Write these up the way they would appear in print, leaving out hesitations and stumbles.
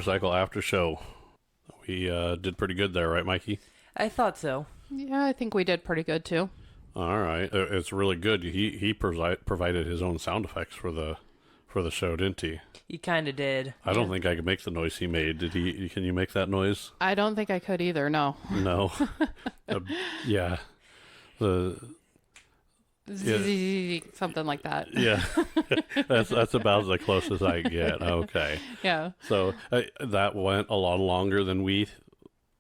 motorcycle after show. We did pretty good there, right, Mikey? I thought so. Yeah, I think we did pretty good too. All right, it's really good. He provided his own sound effects for the show, didn't he? He kind of did. I don't think I could make the noise he made. Did he? Can you make that noise? I don't think I could either, no. No. Yeah. Something like that. Yeah. that's about the closest I get. Okay. Yeah. So that went a lot longer than we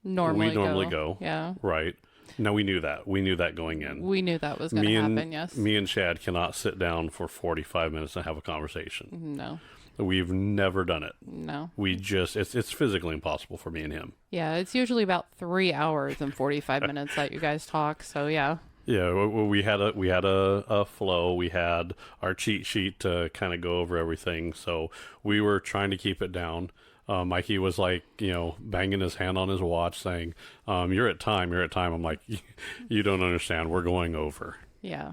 normally go. Yeah. Right. Now we knew that. We knew that going in. We knew that was going to happen, yes. Me and Chad cannot sit down for 45 minutes and have a conversation. No. We've never done it. No. It's physically impossible for me and him. Yeah, it's usually about 3 hours and 45 minutes that you guys talk, so yeah. Yeah, we had a flow. We had our cheat sheet to kind of go over everything. So we were trying to keep it down. Mikey was like, banging his hand on his watch saying, you're at time. I'm like, you don't understand. We're going over. Yeah,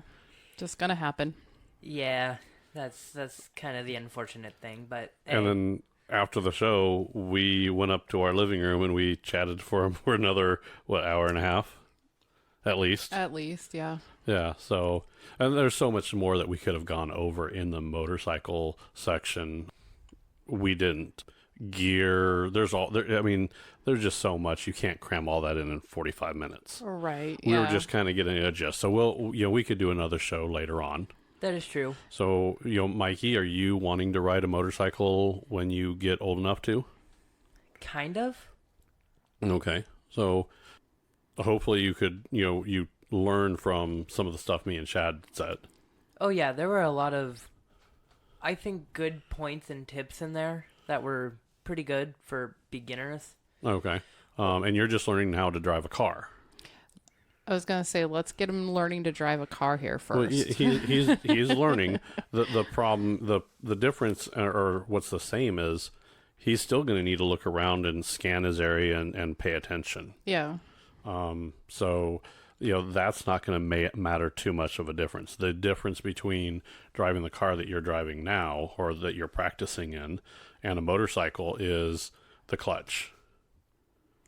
just going to happen. Yeah, that's kind of the unfortunate thing. But And then after the show, we went up to our living room and we chatted for another, hour and a half? At least. At least, yeah. Yeah, so, and there's so much more that we could have gone over in the motorcycle section. We didn't. Gear, there's there's just so much. You can't cram all that in 45 minutes. Right, We were just kind of getting a gist. So we could do another show later on. that is true. So, Mikey, are you wanting to ride a motorcycle when you get old enough to? Kind of. Okay. So, hopefully you could, you learn from some of the stuff me and Chad said. Oh, yeah, there were a lot of, I think, good points and tips in there that were pretty good for beginners. Okay. And you're just learning how to drive a car. I was going to say, let's get him learning to drive a car here first. Well, he's learning. The problem, the difference, or what's the same is he's still going to need to look around and scan his area and pay attention. Yeah. So, that's not going to matter too much of a difference. The difference between driving the car that you're driving now or that you're practicing in and a motorcycle is the clutch.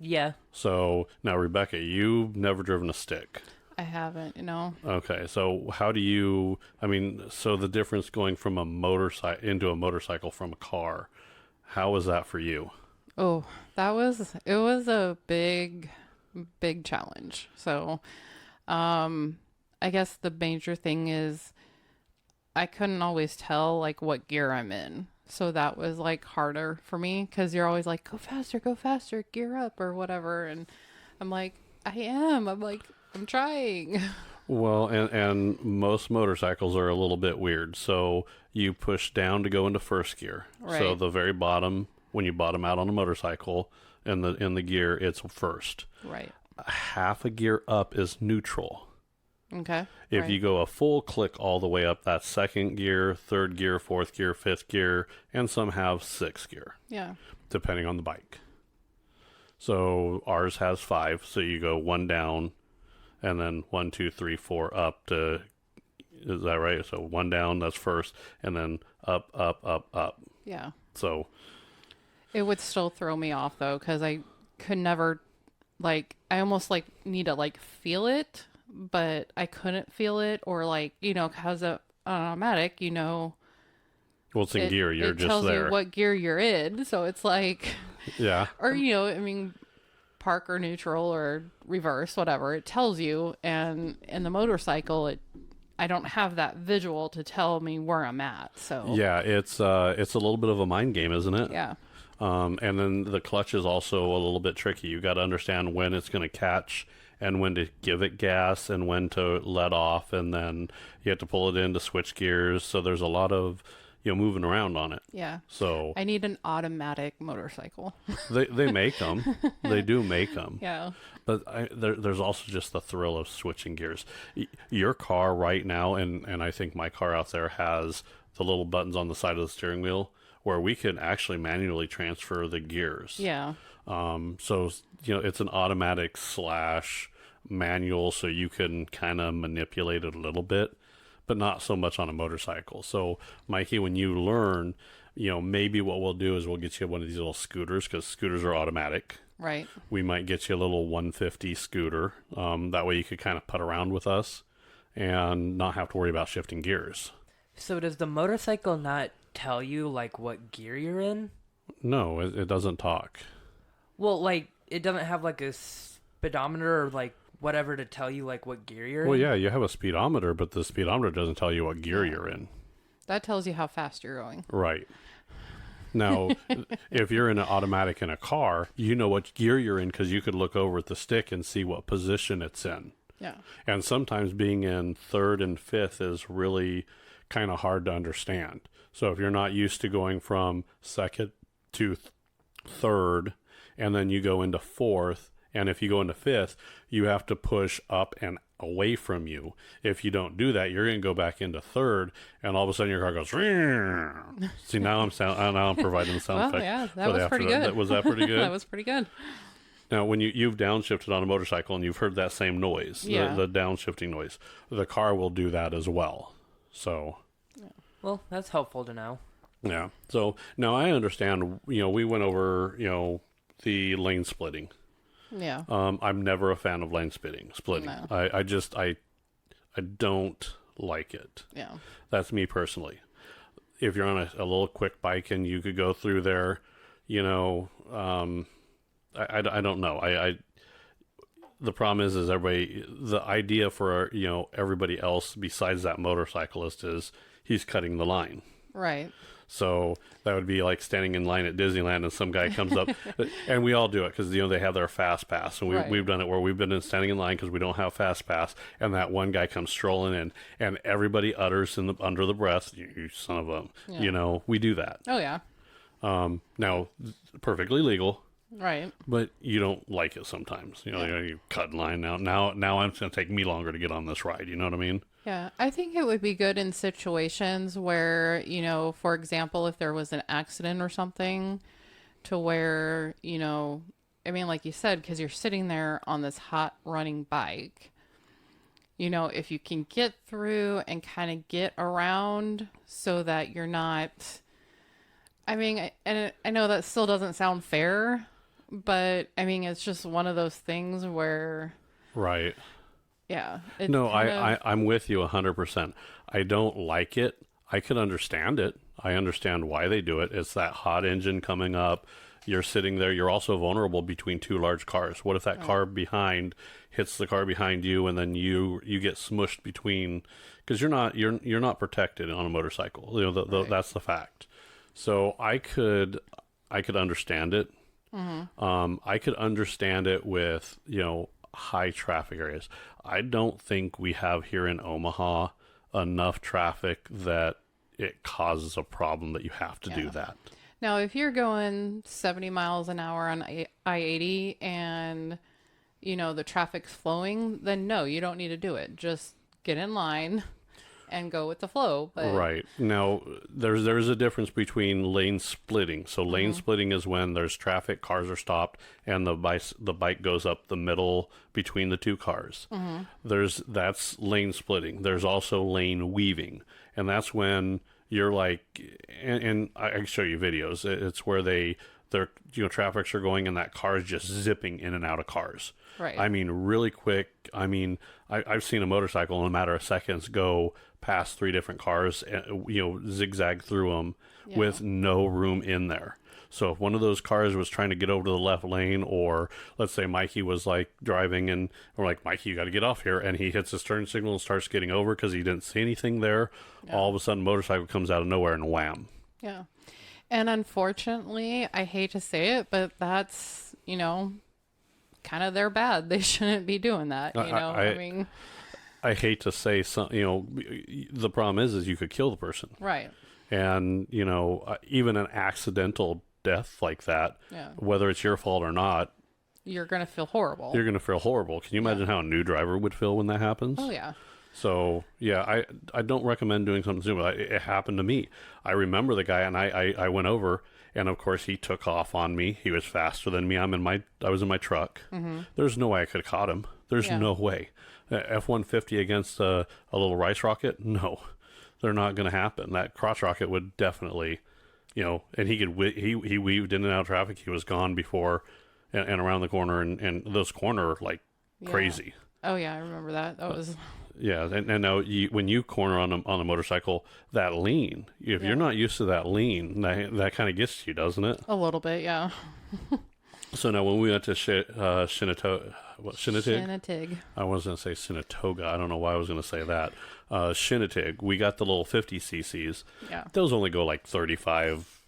Yeah. So now, Rebecca, you've never driven a stick. I haven't, Okay, so how do you, so the difference going from a motorcycle into a motorcycle from a car, how was that for you? Oh, it was a big challenge. So, I guess the major thing is I couldn't always tell like what gear I'm in. So that was like harder for me because you're always like, go faster, gear up or whatever. And I'm like, I'm trying. Well, and most motorcycles are a little bit weird. So you push down to go into first gear. Right. So the very bottom, when you bottom out on a motorcycle in the gear, it's first. Right. Half a gear up is neutral. Okay. If you go a full click all the way up, that's second gear, third gear, fourth gear, fifth gear, and some have sixth gear. Yeah. Depending on the bike. So ours has 5, so you go 1 down, and then 1, 2, 3, 4 up to, is that right? So 1 down, that's first, and then up, up, up, up. Yeah. So it would still throw me off though, because I could never, I almost need to feel it, but I couldn't feel it, or because of automatic, well, it's in gear, you're just tells there. You what gear you're in, so it's yeah. Or park or neutral or reverse, whatever it tells you. And in the motorcycle, I don't have that visual to tell me where I'm at. So yeah, it's a little bit of a mind game, isn't it? Yeah. And then the clutch is also a little bit tricky. You got to understand when it's going to catch and when to give it gas and when to let off, and then you have to pull it in to switch gears. So there's a lot of moving around on it. Yeah. So I need an automatic motorcycle. they make them. They do make them. Yeah. But there's also just the thrill of switching gears. Your car right now, and I think my car out there has the little buttons on the side of the steering wheel where we can actually manually transfer the gears. Yeah. So, it's an automatic / manual, so you can kind of manipulate it a little bit, but not so much on a motorcycle. So, Mikey, when you learn, maybe what we'll do is we'll get you one of these little scooters, because scooters are automatic. Right. We might get you a little 150 scooter. That way you could kind of putt around with us and not have to worry about shifting gears. So does the motorcycle not tell you like what gear you're in? No, it doesn't talk. Well, like it doesn't have like a speedometer or like whatever to tell you like what gear you're Well, in? yeah, you have a speedometer, but the speedometer doesn't tell you what gear you're in. That tells you how fast you're going. Right. Now, if you're in an automatic in a car, you know what gear you're in because you could look over at the stick and see what position it's in. Yeah. And sometimes being in third and fifth is really kind of hard to understand. So if you're not used to going from second to third, and then you go into fourth, and if you go into fifth, you have to push up and away from you. If you don't do that, you're going to go back into third, and all of a sudden your car goes. See, now I'm providing the sound Well, effect. yeah, that was pretty good. Was that pretty good? That was pretty good. Now, when you've downshifted on a motorcycle and you've heard that same noise, Yeah. the downshifting noise, the car will do that as well. So, Well, that's helpful to know. yeah. So now I understand. We went over the lane splitting. Yeah. I'm never a fan of lane splitting. No. I don't like it. Yeah. That's me personally. If you're on a little quick bike and you could go through there, I don't know. The problem is everybody, the idea for, everybody else besides that motorcyclist is he's cutting the line. Right. So that would be like standing in line at Disneyland and some guy comes up, and we all do it because they have their fast pass, and Right. we've done it where we've been standing in line because we don't have fast pass, and that one guy comes strolling in, and everybody utters under the breath, "You son of a," Yeah. We do that. Oh, yeah. Now, perfectly legal, Right. but you don't like it sometimes. You cut in line now. Now it's going to take me longer to get on this ride. You know what I mean? Yeah, I think it would be good in situations where, for example, if there was an accident or something, to where, like you said, because you're sitting there on this hot running bike, if you can get through and kind of get around so that you're not, and I know that still doesn't sound fair, but it's just one of those things where, Right. yeah. No, I'm with you 100%. I don't like it. I can understand it. I understand why they do it. It's that hot engine coming up. You're sitting there. You're also vulnerable between two large cars. What if that car behind hits the car behind you, and then you get smushed between? Because you're not protected on a motorcycle. Right. That's the fact. So I could understand it. Mm-hmm. I could understand it with high traffic areas. I don't think we have here in Omaha enough traffic that it causes a problem that you have to do that. Now, if you're going 70 miles an hour on I-80 and, the traffic's flowing, then no, you don't need to do it. Just get in line and go with the flow. But Right. Now, there's a difference between lane splitting. So lane splitting is when there's traffic, cars are stopped, and the bike goes up the middle between the two cars. That's lane splitting. There's also lane weaving, and that's when you're like, and I can show you videos. It's where traffics are going, and that car is just zipping in and out of cars. Right. Really quick. I've seen a motorcycle in a matter of seconds go past 3 different cars, zigzag through them with no room in there. So if one of those cars was trying to get over to the left lane, or let's say Mikey was like driving and we're like, Mikey, you got to get off here. And he hits his turn signal and starts getting over because he didn't see anything there. Yeah. All of a sudden, motorcycle comes out of nowhere and wham. Yeah. And unfortunately, I hate to say it, but that's, kind of their bad. They shouldn't be doing that. I hate to say the problem is you could kill the person. Right. And, even an accidental death like that, whether it's your fault or not, you're going to feel horrible. You're going to feel horrible. Can you imagine how a new driver would feel when that happens? Oh, yeah. So, yeah, I don't recommend doing something soon, but it happened to me. I remember the guy, and I went over, and of course he took off on me. He was faster than me. I was in my truck. There's no way I could have caught him. There's no way. F-150 against a little rice rocket? No, they're not going to happen. That crotch rocket would definitely you know, and he weaved in and out of traffic. He was gone before and around the corner, and those corner like Yeah. crazy. Oh yeah, I remember that. That was Yeah, and now when you corner on a motorcycle, that lean, if Yeah. you're not used to that lean, that kind of gets you, doesn't it? a little bit, yeah. So now when we went to Shinnetig? Shinnetig. I was going to say Sinatoga. I don't know why I was going to say that. Shinnetig, we got the little 50 cc's. Yeah. Those only go like 35,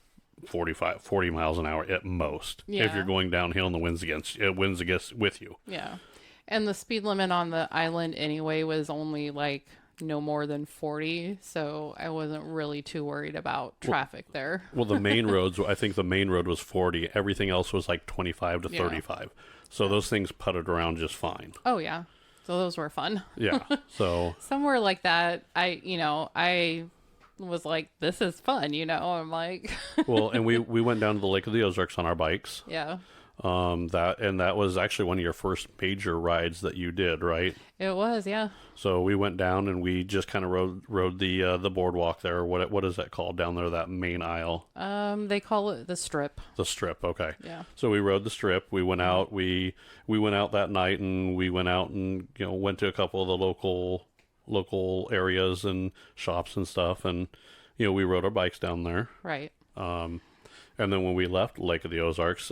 45, 40 miles an hour at most. If Yeah. you're going downhill and the wind's against with you. Yeah. And the speed limit on the island anyway was only like no more than 40, so I wasn't really too worried about traffic there. Well, the main roads, I think the main road was 40. Everything else was like 25 to 35. So those things putted around just fine. Oh yeah. So those were fun. Yeah. So Somewhere like that, I was like, this is fun, I'm like, well, and we went down to the Lake of the Ozarks on our bikes. yeah, That was actually one of your first major rides that you did, right? it was, yeah. So we went down and we just kind of rode the boardwalk there. What is that called down there? That main aisle. They call it the strip. The strip. Okay. Yeah. So we rode the strip. We went out. We went out that night and we went out and went to a couple of the local areas and shops and stuff, and we rode our bikes down there. Right. And then when we left Lake of the Ozarks,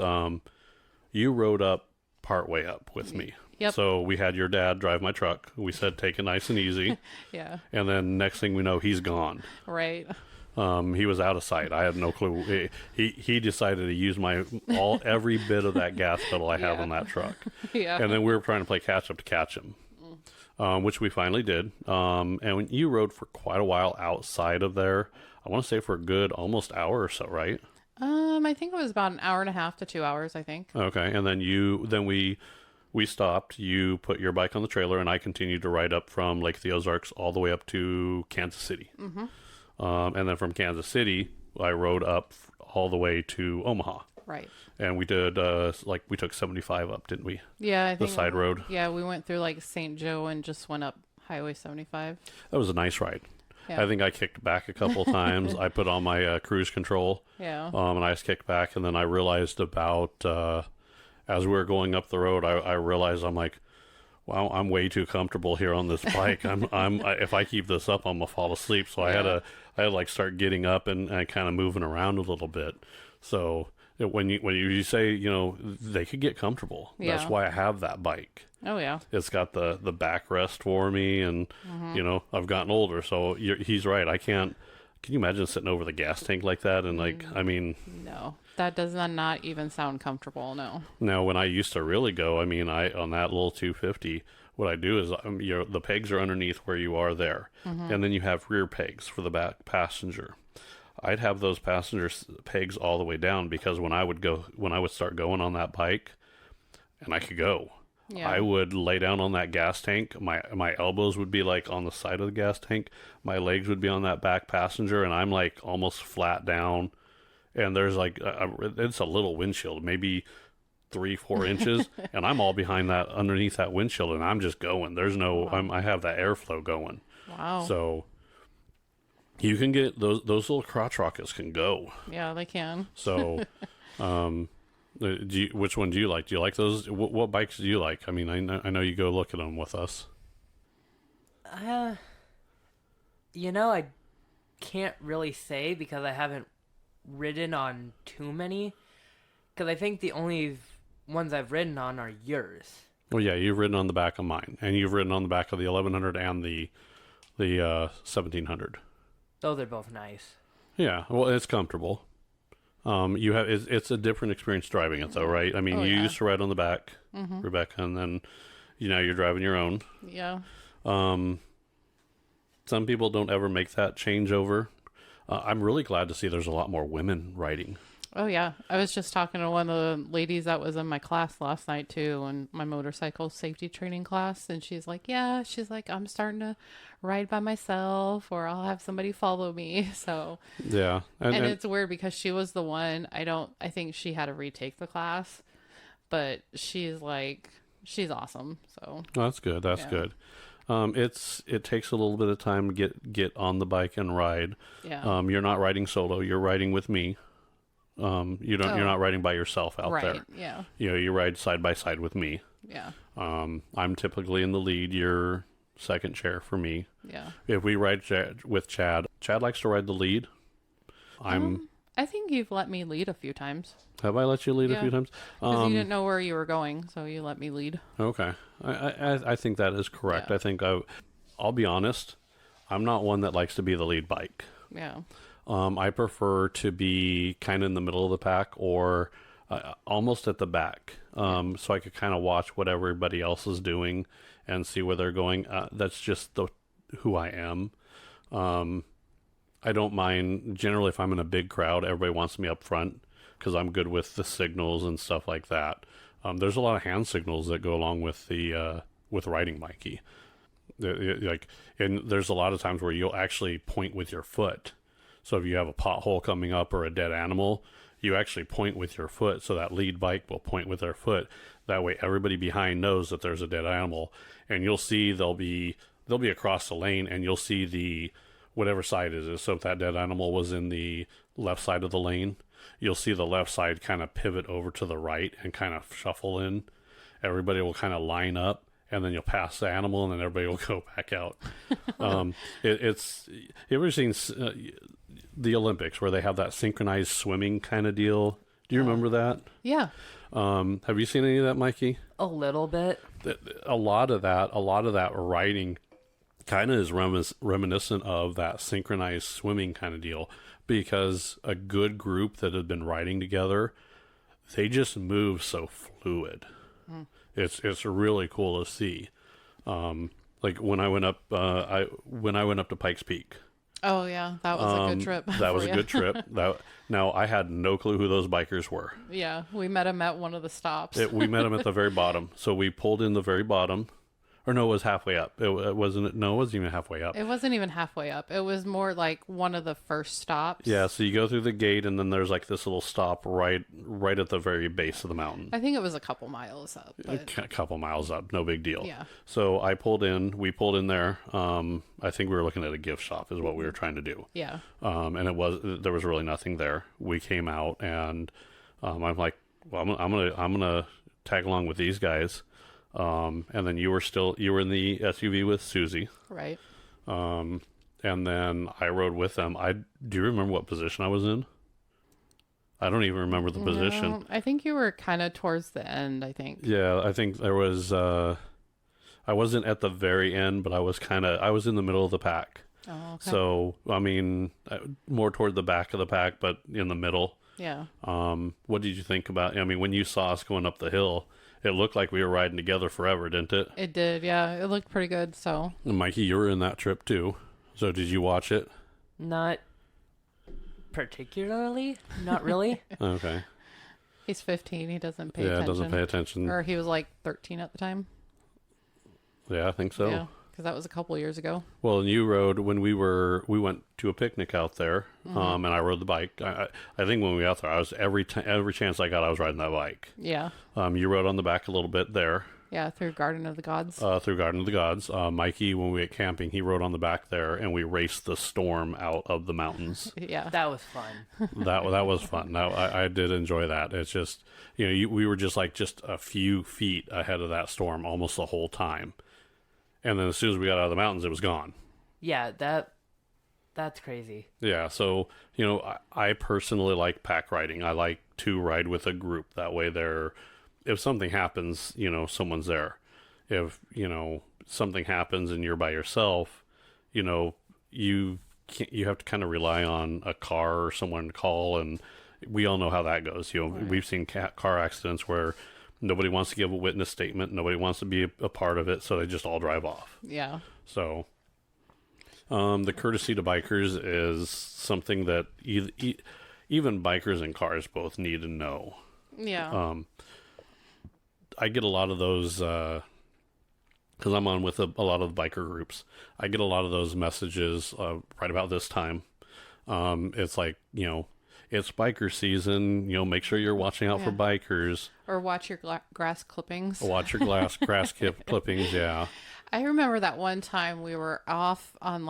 you rode up partway up with me. Yep. So we had your dad drive my truck. We said, take it nice and easy. Yeah. And then next thing we know, he's gone. Right. He was out of sight. I had no clue. He decided to use every bit of that gas pedal I have Yeah. on that truck. Yeah. And then we were trying to play catch up to catch him, which we finally did. And when you rode for quite a while outside of there, I want to say for a good almost hour or so, right? I think it was about an hour and a half to 2 hours, I think. Okay, and then we stopped. You put your bike on the trailer, and I continued to ride up from Lake of the Ozarks all the way up to Kansas City. Mm-hmm. And then from Kansas City, I rode up all the way to Omaha. Right. And we did we took 75 up, didn't we? Yeah, I The think side road. Yeah, we went through like St. Joe and just went up Highway 75. That was a nice ride. Yeah. I think I kicked back a couple times. I put on my cruise control. Yeah. And I just kicked back, and then I realized about as we were going up the road, I realized I'm like, wow, I'm way too comfortable here on this bike. If I keep this up, I'm gonna fall asleep. So I had to like start getting up and kind of moving around a little bit. So when you say they could get comfortable, that's Yeah. why I have that bike. Oh yeah. It's got the backrest for me, and I've gotten older, so he's right. I can't. Can you imagine sitting over the gas tank like that? And No, that does not even sound comfortable. No. now when I used to really go, I on that little 250, what I do is the pegs are underneath where you are there, and then you have rear pegs for the back passenger. I'd have those passenger pegs all the way down, because when I would start going on that bike, and I could go. Yeah. I would lay down on that gas tank. My elbows would be like on the side of the gas tank. My legs would be on that back passenger, and I'm like almost flat down. And there's like it's a little windshield, maybe 3-4 inches, and I'm all behind underneath that windshield, and I'm just going. There's no, I have that airflow going. Wow. So you can get those little crotch rockets can go. Yeah, they can. So, which one do you like? Do you like those? What bikes do you like? I know you go look at them with us. I can't really say because I haven't ridden on too many. Because I think the only ones I've ridden on are yours. Well, yeah, you've ridden on the back of mine, and you've ridden on the back of the 1100 and the 1700. Those are both nice. Yeah, well, it's comfortable. It's a different experience driving it, though, right? You yeah. used to ride on the back, Rebecca, and then you're driving your own. Yeah. Some people don't ever make that change over. I'm really glad to see there's a lot more women riding. Oh yeah. I was just talking to one of the ladies that was in my class last night too, in my motorcycle safety training class, and she's like, I'm starting to ride by myself, or I'll have somebody follow me. So Yeah, and it's weird because she was the one. I think she had to retake the class, but she's awesome. So that's good. That's Yeah. good. It takes a little bit of time to get on the bike and ride. Yeah. You're not riding solo. You're riding with me. You're not riding by yourself out right. there. Yeah. You ride side by side with me. Yeah. I'm typically in the lead. You're second chair for me. Yeah. If we ride with Chad likes to ride the lead. I think you've let me lead a few times. Have I let you lead a Yeah. few times? Because you didn't know where you were going, so you let me lead. Okay. I think that is correct. Yeah. I think I'll be honest. I'm not one that likes to be the lead bike. Yeah. I prefer to be kind of in the middle of the pack or almost at the back, so I could kind of watch what everybody else is doing and see where they're going. That's just who I am. I don't mind, generally, if I'm in a big crowd, everybody wants me up front because I'm good with the signals and stuff like that. There's a lot of hand signals that go along with the with riding Mikey. And there's a lot of times where you'll actually point with your foot. So if you have a pothole coming up or a dead animal, you actually point with your foot. So that lead bike will point with their foot. That way everybody behind knows that there's a dead animal. And you'll see they'll be across the lane, and you'll see the whatever side it is. So if that dead animal was in the left side of the lane, you'll see the left side kind of pivot over to the right and kind of shuffle in. Everybody will kind of line up, and then you'll pass the animal, and then everybody will go back out. It's you ever seen the Olympics where they have that synchronized swimming kind of deal? Do you remember that? Yeah. Have you seen any of that, Mikey? A little bit. A lot of that riding kind of is reminiscent of that synchronized swimming kind of deal, because a good group that had been riding together, they just move so fluid. It's really cool to see. Like when I went up to Pikes Peak. Oh yeah, that was a good trip. That was for a ya. good trip. Now I had no clue who those bikers were. Yeah, we met him at one of the stops. We met them at the very bottom. So we pulled in the very bottom. Or no, it was halfway up. It wasn't even halfway up. It wasn't even halfway up. It was more like one of the first stops. Yeah, so you go through the gate, and then there's like this little stop right at the very base of the mountain. I think it was a couple miles up. But A couple miles up, no big deal. yeah. So we pulled in there. I think we were looking at a gift shop is what we were trying to do. Yeah. And there was really nothing there. We came out, and I'm like, well, I'm gonna tag along with these guys. And then you were in the SUV with Susie. Right. And then I rode with them. Do you remember what position I was in? I don't even remember the position. No, I think you were kind of towards the end, I think. Yeah, I think there was, I wasn't at the very end, but I was in the middle of the pack. Oh, okay. So, I mean, more toward the back of the pack, but in the middle. Yeah. What did you think about, I mean, when you saw us going up the hill, it looked like we were riding together forever, didn't it? It did, yeah. It looked pretty good, so. And Mikey, you were in that trip too. So did you watch it? Not particularly. Not really. Okay. He's 15. He doesn't pay Yeah, attention. doesn't pay attention. Or he was like 13 at the time. Yeah, I think so. Yeah, because that was a couple years ago. Well, and you rode when we went to a picnic out there, and I rode the bike. I think when we were out there, I was every chance I got, I was riding that bike. Yeah. You rode on the back a little bit there. Yeah, through Garden of the Gods. Through Garden of the Gods. Mikey, when we went camping, he rode on the back there, and we raced the storm out of the mountains. Yeah. That was fun. that was fun. Now I did enjoy that. It's just we were just a few feet ahead of that storm almost the whole time, and then as soon as we got out of the mountains, it was gone. Yeah, that's crazy. Yeah, so I personally like pack riding. I like to ride with a group. That way, if something happens, someone's there. If something happens and you're by yourself, you have to kind of rely on a car or someone to call, and we all know how that goes. Right. We've seen car accidents where nobody wants to give a witness statement, nobody wants to be a part of it, so they just all drive off. Yeah. So, the courtesy to bikers is something that even bikers and cars both need to know. Yeah. I get a lot of those, because I'm on with a lot of the biker groups. I get a lot of those messages right about this time. It's like, it's biker season. Make sure you're watching out for bikers. Or watch your grass clippings. Watch your grass clippings. Yeah. I remember that one time we were off on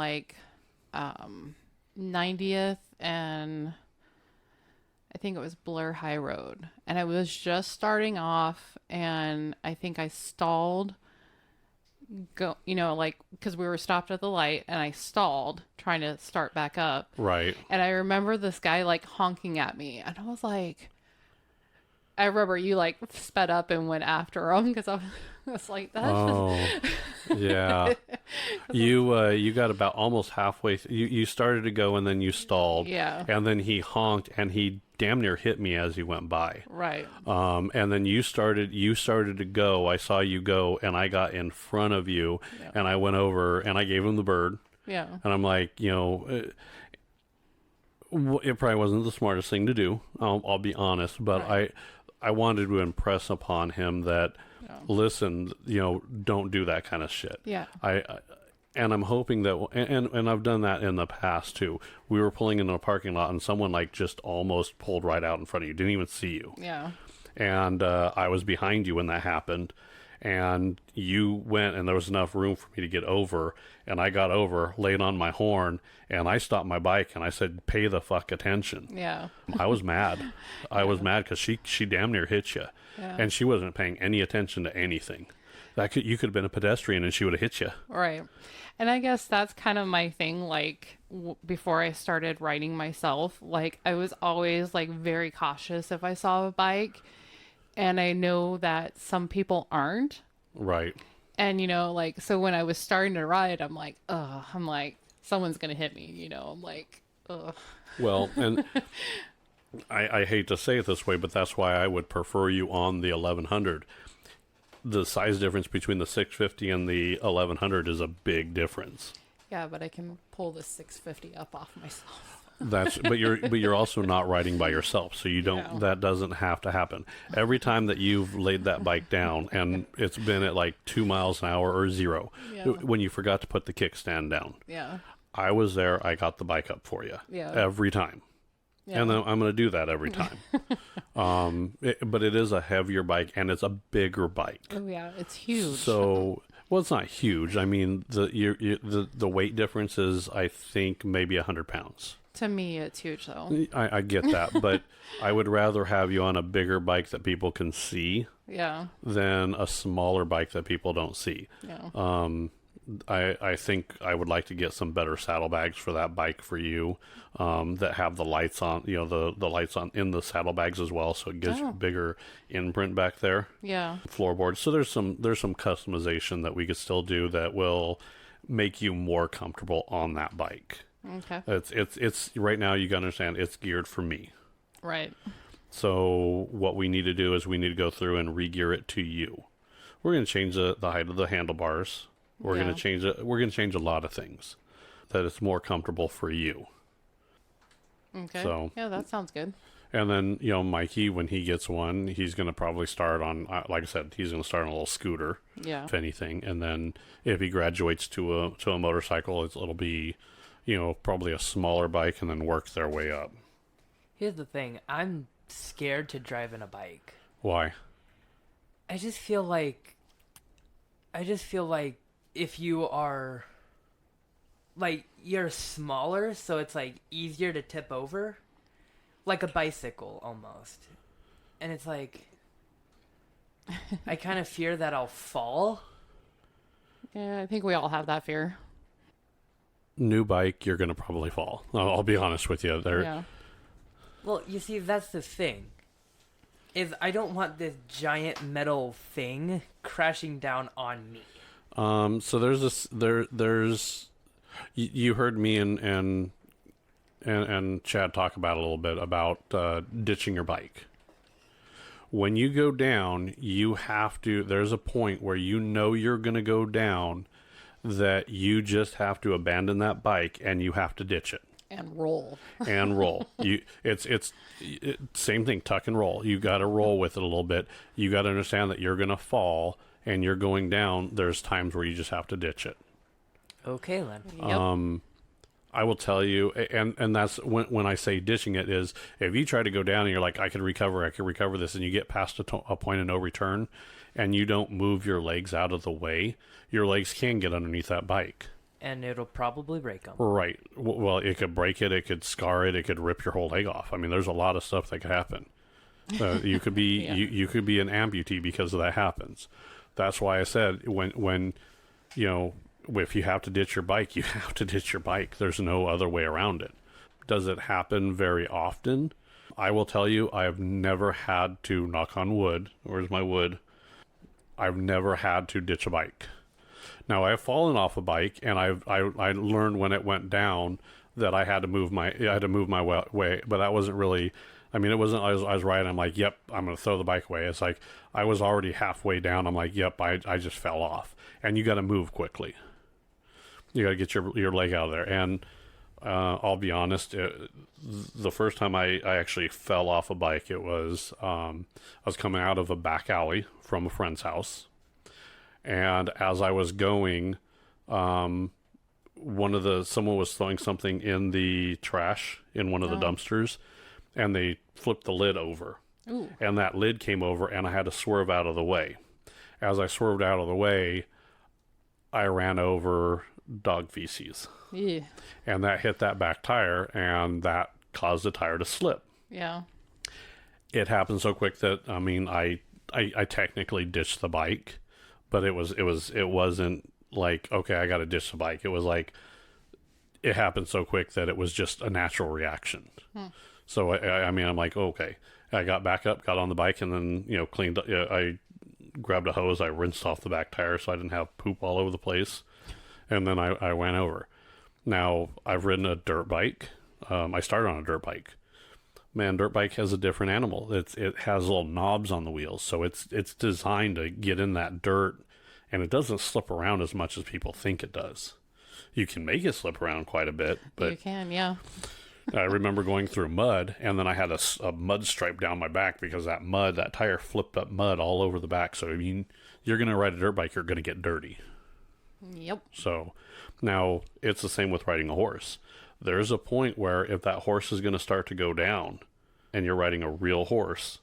90th and I think it was Blair High Road. And I was just starting off and I think I stalled. Because we were stopped at the light and I stalled trying to start back up. Right. And I remember this guy honking at me. And I was like, I remember you sped up and went after him because I was like, that's yeah. You got about almost halfway. You started to go and then you stalled. Yeah. And then he honked and he damn near hit me as he went by. Right. And then you started to go. I saw you go and I got in front of you and I went over and I gave him the bird. Yeah. And I'm like, it probably wasn't the smartest thing to do. I'll be honest, but right. I wanted to impress upon him that, listen, don't do that kind of shit. Yeah. And I'm hoping that, and I've done that in the past too. We were pulling into a parking lot and someone just almost pulled right out in front of you, didn't even see you. Yeah. And I was behind you when that happened. And you went and there was enough room for me to get over. And I got over, laid on my horn, and I stopped my bike and I said, pay the fuck attention. Yeah. I was mad. I was mad because she damn near hit you. Yeah. And she wasn't paying any attention to anything. You could have been a pedestrian and she would have hit you. Right. And I guess that's kind of my thing. Before I started riding myself, I was always very cautious if I saw a bike. And I know that some people aren't. Right. And, so when I was starting to ride, I'm like, someone's going to hit me, I'm like, ugh. Well, and I hate to say it this way, but that's why I would prefer you on the 1100. The size difference between the 650 and the 1100 is a big difference. Yeah, but I can pull the 650 up off myself. But you're also not riding by yourself, so you don't. That doesn't have to happen. Every time that you've laid that bike down, and it's been at 2 miles an hour or 0, when you forgot to put the kickstand down. Yeah. I was there. I got the bike up for you. Yeah. Every time. Yeah. And then I'm going to do that every time. But it is a heavier bike and it's a bigger bike. Oh yeah, it's huge. So, well, it's not huge. I mean, the weight difference is, I think, maybe 100 pounds. To me, it's huge though. I get that, but I would rather have you on a bigger bike that people can see. Yeah. Than a smaller bike that people don't see. Yeah. I think I would like to get some better saddlebags for that bike for you, that have the lights on, the lights on in the saddlebags as well, so it gives you a bigger imprint back there. Yeah. Floorboard. So there's some customization that we could still do that will make you more comfortable on that bike. Okay. It's right now, you gotta understand, it's geared for me. Right. So what we need to do is we need to go through and re-gear it to you. We're going to change the height of the handlebars. We're going to change it. We're going to change a lot of things that it's more comfortable for you. Okay. So yeah, that sounds good. And then, Mikey, when he gets one, he's going to probably start on, like I said, he's going to start on a little scooter, if anything. And then if he graduates to a motorcycle, it'll be, probably a smaller bike and then work their way up. Here's the thing. I'm scared to drive in a bike. Why? I just feel like if you are, you're smaller, so it's, easier to tip over. Like a bicycle, almost. And it's I kind of fear that I'll fall. Yeah, I think we all have that fear. New bike, you're going to probably fall. I'll be honest with you. Yeah. Well, you see, that's the thing. Is I don't want this giant metal thing crashing down on me. So there's this, there's, you heard me and Chad talk about a little bit about ditching your bike. When you go down, you have to, there's a point where you're going to go down that you just have to abandon that bike and you have to ditch it. And roll. It's same thing, tuck and roll. You got to roll with it a little bit. You got to understand that you're going to fall and you're going down. There's times where you just have to ditch it. Okay, then. Yep. I will tell you, and that's when I say ditching it is if you try to go down and you're like, I could recover this, and you get past a point of no return, and you don't move your legs out of the way, your legs can get underneath that bike. And it'll probably break them. Right. Well, it could break it, it could scar it, it could rip your whole leg off. I mean, there's a lot of stuff that could happen. You could be Yeah. you could be an amputee because of that happens. That's why I said when you know, if you have to ditch your bike, you have to ditch your bike. There's no other way around it. Does it happen very often? I will tell you, I have never had to, knock on wood. Where's my wood? I've never had to ditch a bike. Now, I have fallen off a bike, and I learned when it went down that I had to move my way, but that wasn't really. I mean, it wasn't. I was riding. I'm like, yep, I'm going to throw the bike away. It's like I was already halfway down. I'm like, yep, I just fell off, and you got to move quickly. You got to get your leg out of there. And I'll be honest, the first time I actually fell off a bike, it was I was coming out of a back alley from a friend's house. And as I was going, someone was throwing something in the trash in one of the dumpsters, and they flipped the lid over. Ooh. And that lid came over, and I had to swerve out of the way. As I swerved out of the way, I ran over dog feces. Yeah. And that hit that back tire, and that caused the tire to slip. Yeah. It happened so quick that, I mean, I technically ditched the bike. But it wasn't like, okay, I got to ditch the bike. It was like, it happened so quick that it was just a natural reaction. So I mean, I'm like, okay, I got back up, got on the bike, and then, you know, cleaned up. I grabbed a hose, I rinsed off the back tire so I didn't have poop all over the place. And then I went over. Now, I've ridden a dirt bike. I started on a dirt bike. Man, dirt bike has a different animal. It has little knobs on the wheels, so it's designed to get in that dirt, and it doesn't slip around as much as people think it does. You can make it slip around quite a bit, but You can, yeah. I remember going through mud, and then I had a mud stripe down my back because that tire flipped up mud all over the back. So I mean, you're going to ride a dirt bike, you're going to get dirty. Yep. So now it's the same with riding a horse. There's a point where if that horse is going to start to go down and you're riding a real horse,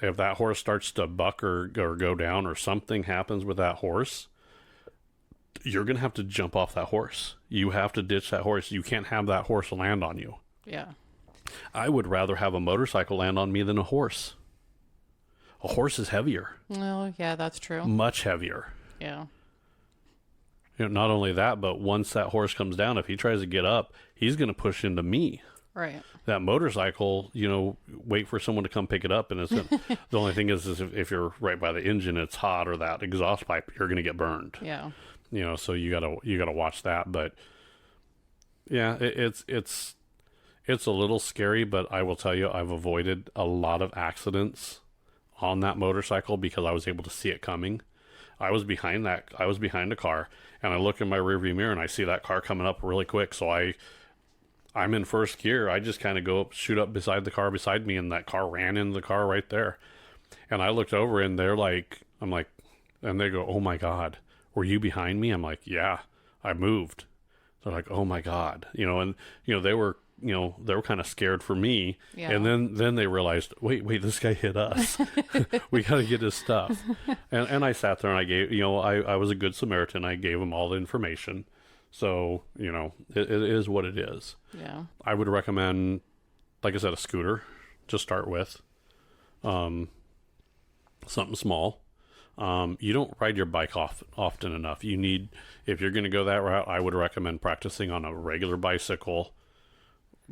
if that horse starts to buck or go down or something happens with that horse, you're going to have to jump off that horse. You have to ditch that horse. You can't have that horse land on you. Yeah. I would rather have a motorcycle land on me than a horse. A horse is heavier, Well, yeah, that's true. much heavier. Yeah. You know, not only that, but once that horse comes down, if he tries to get up, he's going to push into me. Right. That motorcycle, you know, wait for someone to come pick it up, and the only thing is if you're right by the engine, it's hot, or that exhaust pipe, you're going to get burned. Yeah. You know, so you gotta watch that. But yeah, it's a little scary, but I will tell you, I've avoided a lot of accidents on that motorcycle because I was able to see it coming. I was behind a car, and I look in my rearview mirror and I see that car coming up really quick. So I'm in first gear. I just kind of go up, shoot up beside the car beside me, and that car ran into the car right there. And I looked over, and and they go, "Oh my God, were you behind me?" I'm like, "Yeah, I moved." They're like, "Oh my God," you know, and they were kind of scared for me. Yeah. And then they realized, wait, this guy hit us. We got to get his stuff. And I sat there and I gave, I was a good Samaritan. I gave them all the information. So, it is what it is. Yeah. I would recommend, like I said, a scooter to start with. Something small. You don't ride your bike often enough. If you're going to go that route, I would recommend practicing on a regular bicycle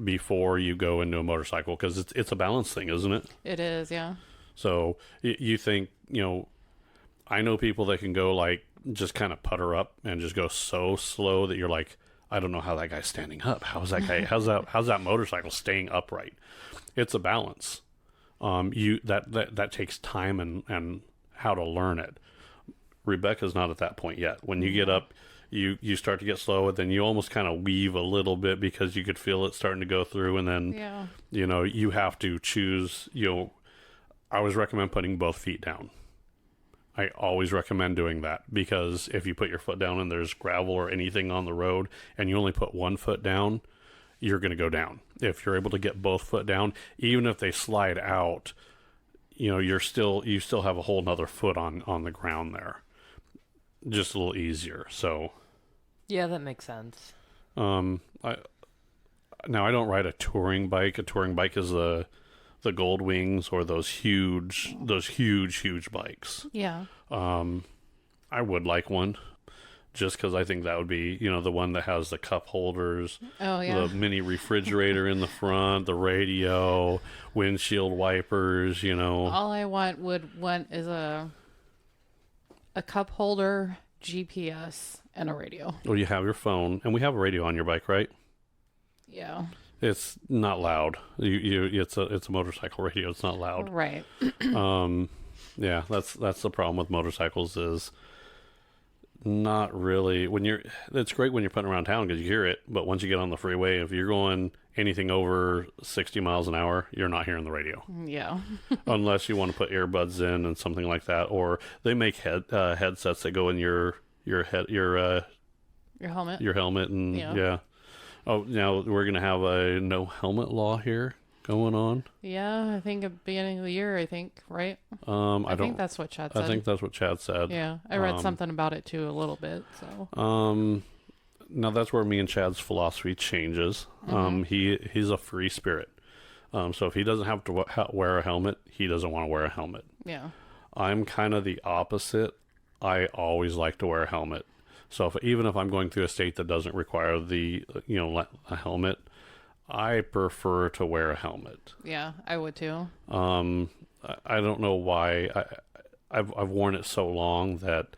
before you go into a motorcycle, because it's a balance thing, isn't it? It is, yeah. So you think, I know people that can go like just kind of putter up and just go so slow that you're like, I don't know how that guy's standing up. How's that motorcycle staying upright? It's a balance. That takes time and how to learn it. Rebecca's not at that point yet. When you get up, you start to get slow, and then you almost kind of weave a little bit because you could feel it starting to go through, and then Yeah. you have to choose. I always recommend putting both feet down. I always recommend doing that, because if you put your foot down and there's gravel or anything on the road and you only put one foot down, you're going to go down. If you're able to get both foot down, even if they slide out, you still have a whole nother foot on the ground there. Just a little easier. So, Yeah, that makes sense. I don't ride a touring bike. A touring bike is the Gold Wings, or those huge bikes. Yeah. I would like one, just because I think that would be, the one that has the cup holders, Oh, yeah. the mini refrigerator in the front, the radio, windshield wipers, All I want is a cup holder, GPS, and a radio. Well, you have your phone, and we have a radio on your bike, right? Yeah. It's not loud. It's a motorcycle radio. It's not loud. Right. Yeah, that's the problem with motorcycles, is not really it's great when you're putting around town because you hear it, but once you get on the freeway, if you're going anything over 60 miles an hour, you're not hearing the radio. Yeah. Unless you want to put earbuds in and something like that, or they make headsets that go in your helmet. Your helmet, and yeah. Oh, now we're gonna have a no helmet law here going on. Yeah, I think at the beginning of the year, right? I think that's what Chad said. I think that's what Chad said. Yeah, I read something about it too a little bit. So. Now that's where me and Chad's philosophy changes. He's a free spirit. So if he doesn't have to wear a helmet, he doesn't want to wear a helmet. Yeah. I'm kind of the opposite. I always like to wear a helmet. So even if I'm going through a state that doesn't require a helmet, I prefer to wear a helmet. Yeah, I would too. I don't know why. I've worn it so long that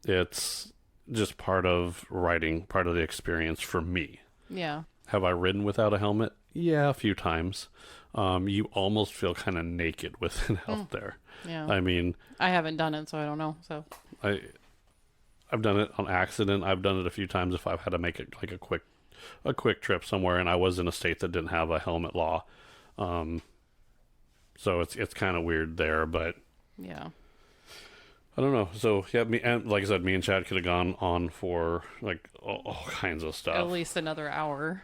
it's just part of riding, part of the experience for me. Yeah. Have I ridden without a helmet? Yeah, a few times. You almost feel kind of naked with it out there. Yeah. I mean, I haven't done it, so I don't know. So I've done it on accident. I've done it a few times if I've had to make it like a quick trip somewhere, and I was in a state that didn't have a helmet law. So it's kind of weird there, but yeah. I don't know. So yeah, like I said, me and Chad could have gone on for like all kinds of stuff. At least another hour.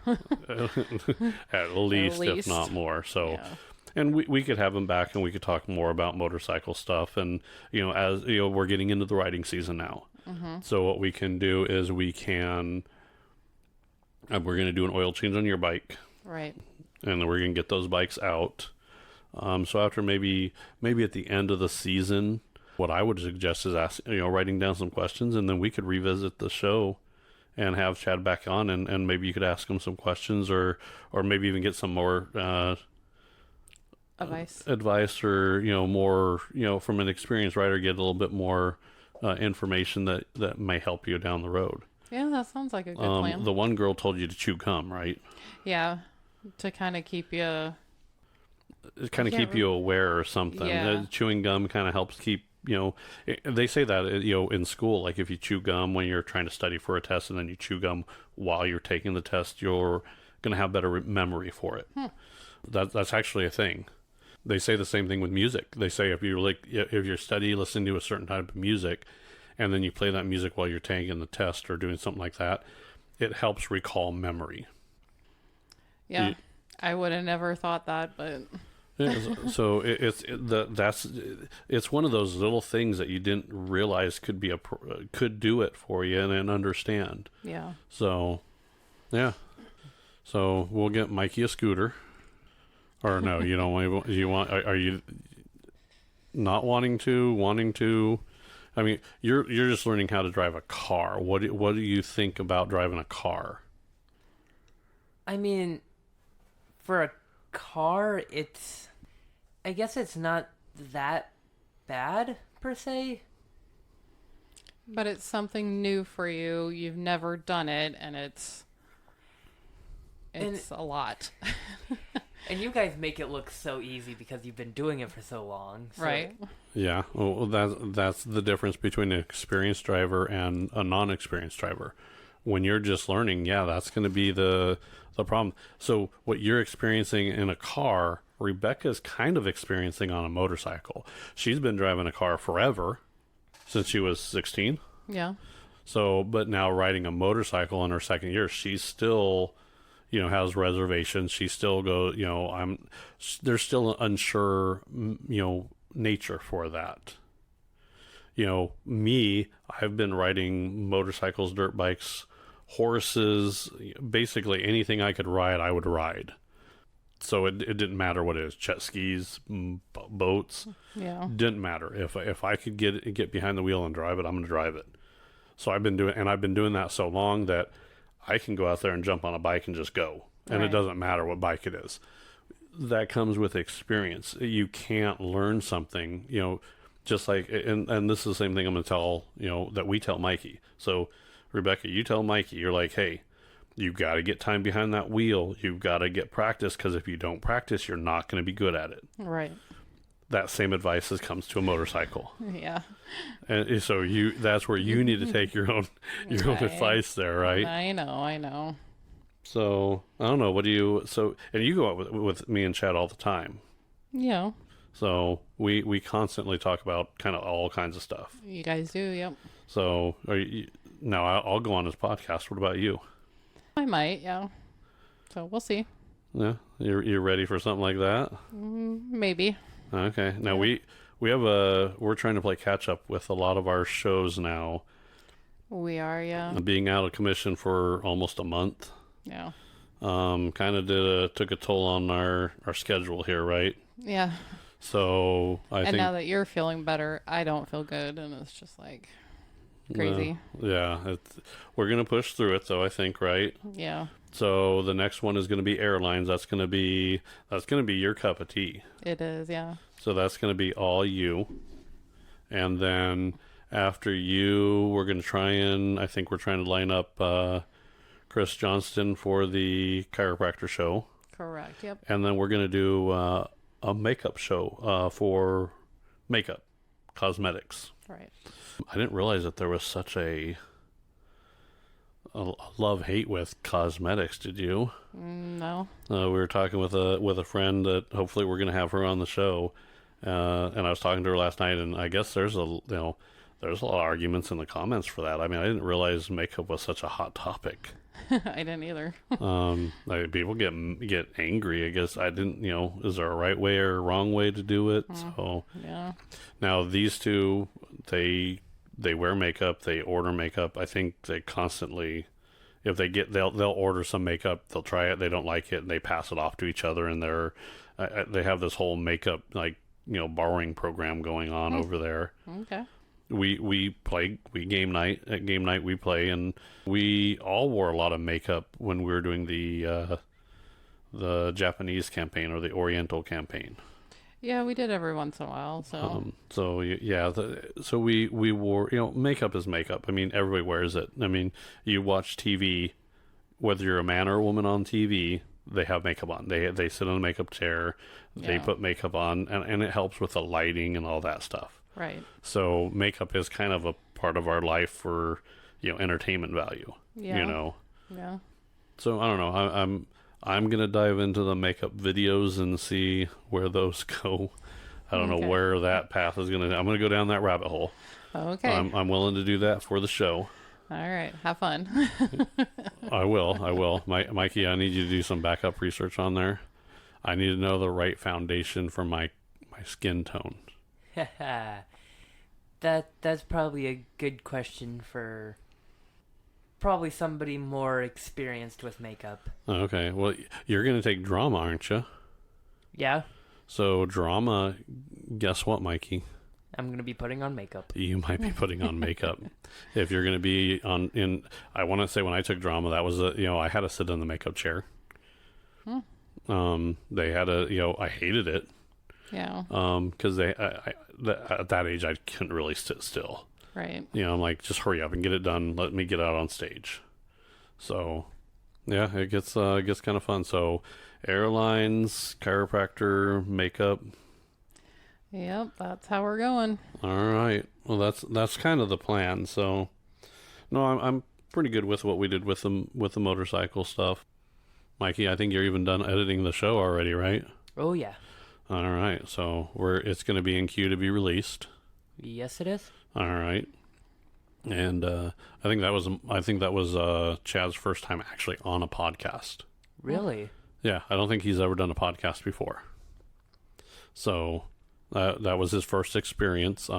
At least, if not more. So, yeah. And we could have him back, and we could talk more about motorcycle stuff. And as we're getting into the riding season now. Mm-hmm. So what we can do is we're going to do an oil change on your bike, right? And then we're going to get those bikes out. So after maybe at the end of the season, what I would suggest is writing down some questions, and then we could revisit the show and have Chad back on, and maybe you could ask him some questions, or maybe even get some more advice, or more from an experienced rider, get a little bit more information that may help you down the road. Yeah, that sounds like a good plan. The one girl told you to chew gum, right? Yeah, to kind of keep you. Keep you aware or something. Yeah. Chewing gum kind of helps keep. They say that in school, like if you chew gum when you're trying to study for a test, and then you chew gum while you're taking the test, you're going to have better memory for it. That's actually a thing. They say the same thing with music. They say if you're listening to a certain type of music, and then you play that music while you're taking the test or doing something like that, it helps recall memory. Yeah, I would have never thought that, but. So it's one of those little things that you didn't realize could do it for you and understand. Yeah. So, yeah. So we'll get Mikey a scooter. Or no, you don't want. Are you not wanting to? I mean, you're just learning how to drive a car. What do you think about driving a car? I mean, for a car, I guess it's not that bad per se. But it's something new for you. You've never done it, and it's a lot. And you guys make it look so easy because you've been doing it for so long. So. Right. Yeah. Well, that's the difference between an experienced driver and a non-experienced driver. When you're just learning, that's going to be the problem. So what you're experiencing in a car, Rebecca's kind of experiencing on a motorcycle. She's been driving a car forever, since she was 16. Yeah. So, but now riding a motorcycle in her second year, she's still, has reservations. She still goes, there's still an unsure, nature for that. Me, I've been riding motorcycles, dirt bikes, horses, basically anything I could ride, I would ride. So it didn't matter what it is, jet skis, boats, Yeah. didn't matter. If I could get behind the wheel and drive it, I'm going to drive it. So I've been doing that so long that I can go out there and jump on a bike and just go. And It doesn't matter what bike it is. That comes with experience. You can't learn something, just like, and this is the same thing I'm going to tell, that we tell Mikey. So Rebecca, you tell Mikey, you're like, hey, you've got to get time behind that wheel. You've got to get practice, because if you don't practice, you're not going to be good at it. Right. That same advice comes to a motorcycle. Yeah. And so that's where you need to take your own advice there, right? I know. So I don't know. And you go out with me and Chad all the time. Yeah. So we constantly talk about kind of all kinds of stuff. You guys do, yep. So now I'll go on his podcast. What about you? I might, yeah. So we'll see. Yeah, you're ready for something like that? Maybe. Okay. Now we're trying to play catch up with a lot of our shows now. We are, yeah. Being out of commission for almost a month. Yeah. Kind of took a toll on our schedule here, right? Yeah. So I think now that you're feeling better, I don't feel good, and it's just like crazy. Yeah, we're gonna push through it though, I think, right? Yeah. So the next one is gonna be airlines. That's gonna be your cup of tea. It is, yeah. So that's gonna be all you, and then after you, we're trying to line up Chris Johnston for the chiropractor show. Correct. Yep. And then we're gonna do a makeup show for makeup, cosmetics. Right. I didn't realize that there was such a love-hate with cosmetics. Did you? No. We were talking with a friend that hopefully we're going to have her on the show, and I was talking to her last night, and I guess there's a lot of arguments in the comments for that. I mean, I didn't realize makeup was such a hot topic. I didn't either. People get angry. I guess I didn't. Is there a right way or a wrong way to do it? So Yeah. now these two, they wear makeup. They order makeup. I think they constantly, if they'll order some makeup. They'll try it. They don't like it, and they pass it off to each other. And they have this whole makeup borrowing program going on over there. Okay. We game night. At game night we play, and we all wore a lot of makeup when we were doing the Japanese campaign or the Oriental campaign. Yeah, we did every once in a while. So we wore, makeup is makeup. I mean, everybody wears it. I mean, you watch TV, whether you're a man or a woman on TV, they have makeup on. They sit on a makeup chair, they put makeup on, and it helps with the lighting and all that stuff. Right. So makeup is kind of a part of our life for, entertainment value. Yeah. Yeah. So I don't know. I'm gonna dive into the makeup videos and see where those go. I don't know where that path is gonna. I'm gonna go down that rabbit hole. Okay. I'm willing to do that for the show. All right. Have fun. I will. Mikey, I need you to do some backup research on there. I need to know the right foundation for my skin tone. That's probably a good question for probably somebody more experienced with makeup. Okay, well, you're going to take drama, aren't you? Yeah, So drama, guess what, Mikey? I'm gonna be putting on makeup. You might be putting on makeup. If you're going to be I want to say when I took drama, that was I had to sit in the makeup chair. They had I hated it. Yeah. Because at that age I couldn't really sit still. Right. I'm like, just hurry up and get it done. Let me get out on stage. So, yeah, it gets kind of fun. So, airlines, chiropractor, makeup. Yep, that's how we're going. All right. Well, that's kind of the plan. So, no, I'm pretty good with what we did with the motorcycle stuff. Mikey, I think you're even done editing the show already, right? Oh yeah. All right. So it's going to be in queue to be released. Yes, it is. All right. And I think that was Chad's first time actually on a podcast. Really? Yeah, I don't think he's ever done a podcast before. So that was his first experience.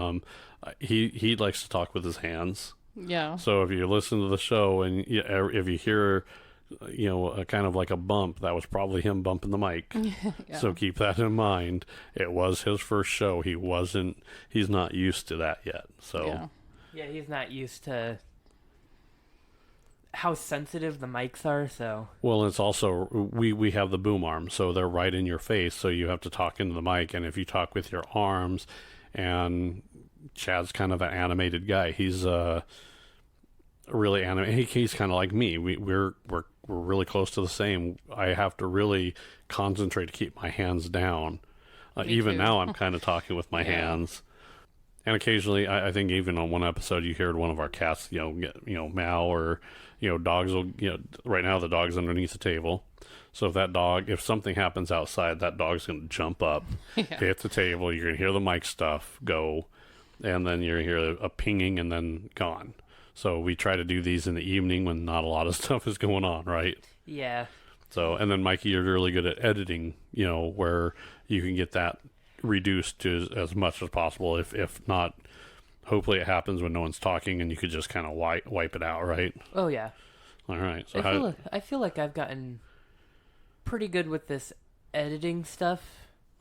He likes to talk with his hands. Yeah. So if you listen to the show and if you hear, a kind of like a bump, that was probably him bumping the mic. Yeah. So keep that in mind. It was his first show. He's not used to that yet. So Yeah. Yeah, he's not used to how sensitive the mics are, so... Well, it's also, we have the boom arms, so they're right in your face, so you have to talk into the mic, and if you talk with your arms, and Chad's kind of an animated guy, he's really animated, he's kind of like me, we're really close to the same. I have to really concentrate to keep my hands down. Even too. now, I'm kind of talking with my hands. And occasionally, I think even on one episode, you heard one of our cats, meow, or, dogs will, right now the dog's underneath the table. So if something happens outside, that dog's going to jump up, hit the table. You're going to hear the mic stuff go, and then you're going to hear a pinging and then gone. So we try to do these in the evening when not a lot of stuff is going on, right? Yeah. So, and then Mikey, you're really good at editing, where you can get that reduced to as much as possible. If not, hopefully it happens when no one's talking and you could just kind of wipe it out, right? Oh, yeah. All right. So I feel like I've gotten pretty good with this editing stuff.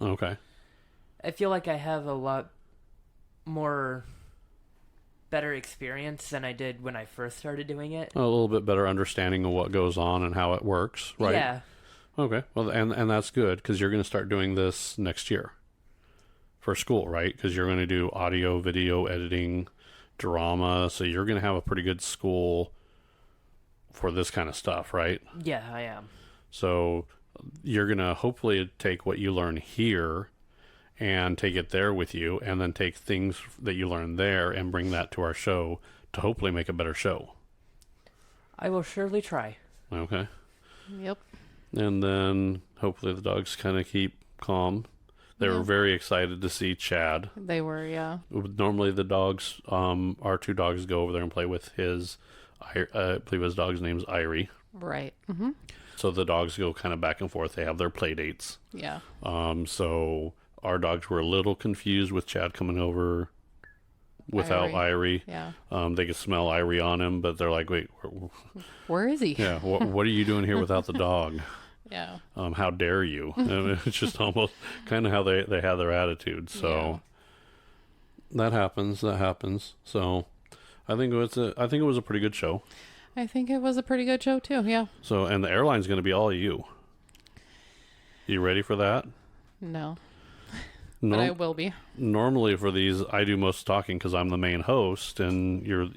Okay. I feel like I have a lot more better experience than I did when I first started doing it. A little bit better understanding of what goes on and how it works, right? Yeah. Okay. Well, and that's good because you're going to start doing this next year for school, right? Because you're going to do audio, video editing, drama. So you're going to have a pretty good school for this kind of stuff, right? Yeah, I am. So you're going to hopefully take what you learn here and take it there with you, and then take things that you learn there and bring that to our show to hopefully make a better show. I will surely try. Okay. Yep. And then hopefully the dogs kind of keep calm. They were very excited to see Chad. They were, yeah. Normally the dogs, our two dogs go over there and play with I believe his dog's name's Irie. Right. Mm-hmm. So the dogs go kind of back and forth. They have their play dates. Yeah. So our dogs were a little confused with Chad coming over without Irie. Yeah. They could smell Irie on him, but they're like, wait, Where is he? yeah, what are you doing here without the dog? Yeah. How dare you? It's just almost kind of how they have their attitude. So that happens. So I think it was a pretty good show. I think it was a pretty good show too. Yeah. So, and the airline's going to be all you. You ready for that? No. But I will be. Normally for these, I do most talking because I'm the main host, and you're,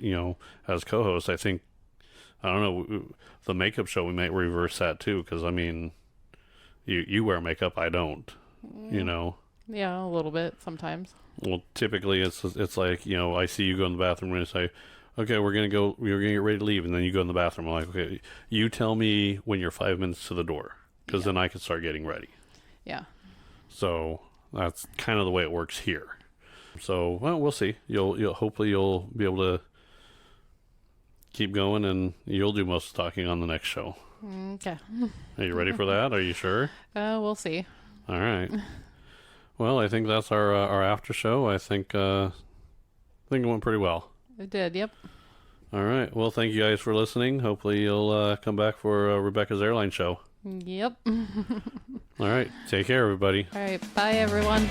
as co-host. I think, I don't know, the makeup show we might reverse that too, because I mean, you wear makeup, I don't. Yeah, a little bit sometimes. Well, typically it's like, I see you go in the bathroom and I say, okay, we're gonna get ready to leave, and then you go in the bathroom. I'm like, okay, you tell me when you're 5 minutes to the door, because then I can start getting ready. Yeah. So that's kind of the way it works here. So, well, we'll see. You'll hopefully you'll be able to keep going, and you'll do most of the talking on the next show. Okay. Are you ready for that? Are you sure? We'll see. All right. Well, I think that's our after show. I think it went pretty well. It did. Yep. All right. Well, thank you guys for listening. Hopefully you'll come back for Rebecca's Airline Show. Yep. All right. Take care, everybody. All right. Bye, everyone.